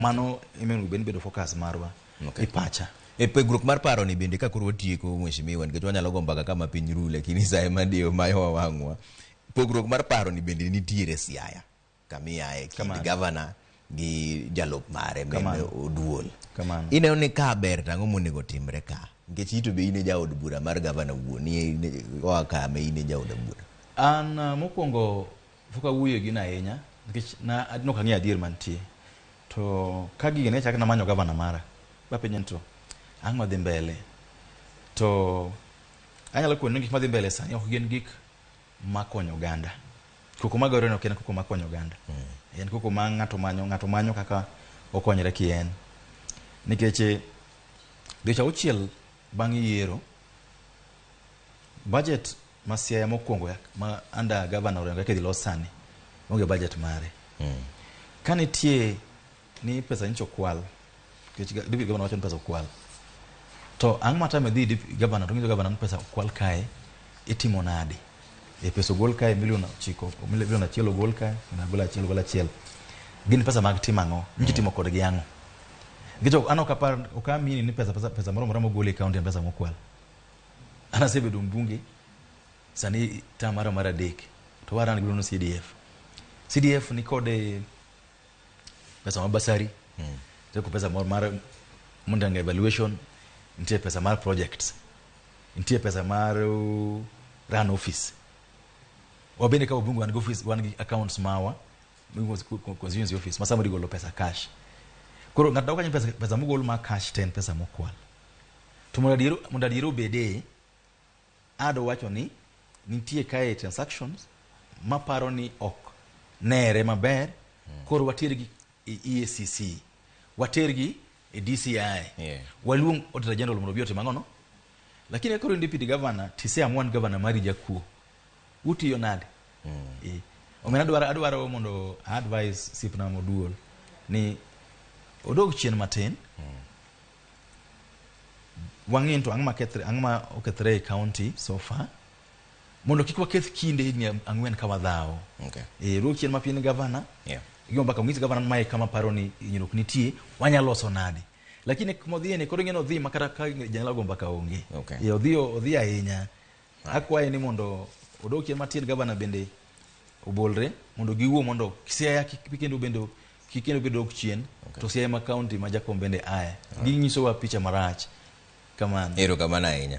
mano imenu bedo focus marwa ipacha e pegruok mar paro ni bende ka koro tieko mheshimiwa nikech wanyalo go mbaka kama piny ru lakini sa ema dio mayo wangwa pogruok mar paro ni bende nitiere Siaya kamiae kind gavana gi jalup mare meme Oduol ineno ni ka ber tango monego timre ka nikech ito be ine jaod bura mar gavana wuon ni oa kame ine jaod bura an mokwongo fuka wuyo gi na ahinya nikech na adno kang'e adier mantie to ka gige ne chak na manyo gavana mara bapenyen to ang' madhi mbele to anyalo kuonyo gik madhi mbele sani ok gin gik makonyo oganda koko magore no kena koko makonyo oganda en koko ma ng'ato manyo kaka okonyre kien nikech dweche auchiel bang' yiero budget ma Siaya mokwongo ma anda Gavana Orengo kedhi los sani onge budget mare kanitie ni pesa ncho kwal nikech deputy governor wacho ni pesa kwal to ang' matame dhi gavana to ng'iyo gavana pesa kwal kae itimo nade e pesa gol kae milion 9 milion 1 gol kae na gol achiel gin pesa mag timo ang'o nji timo kod gi ang'o gijo ano kapar okamini ni pesa moro mogol e county pesa mokwal ana sebe dum bunge sani tamara mara dek to waran gilono CDF ni kode pesa mabasari ko pesa mar mundang evaluation ntie pesa mar projects ntie pesa mar run office wabene ka bungu wan office wan accounts mawa bungu constituency office masamo digolo pesa cash koro ngata ka pesa mogol ma cash 10 pesa mokwal to mondadiro bede ado wacho ni nitie kae transactions maparo ni ok nere maber koro watirgi EACC watergi DCI waluong Auditor General mondo biote mangono lakini koro deputy governor tise amwan governor mari jakuo utiyo nade omena adwaro mondo advice sipna Oduol ni odog chien matin wang'in to ang'ma okethre county so far mondo kik waketh kinde ni ang'wen ka wadhao ruok chien mapien governor iyo mbaka mwisi gavana mae kama paro ni nyinok nitie wanyaloso nade lakini kumodhie ni koro ngeno dhi makata ka janyala go mbaka onge odhi ahinya akwaye ni mondo odok chien matin gavana bende obolre mondo giwuo mondo Siaya kikendo bedo chien to Siaya ma county ma Jakom bende aya ginyiso wa picha marach kamano ero kamana ahinya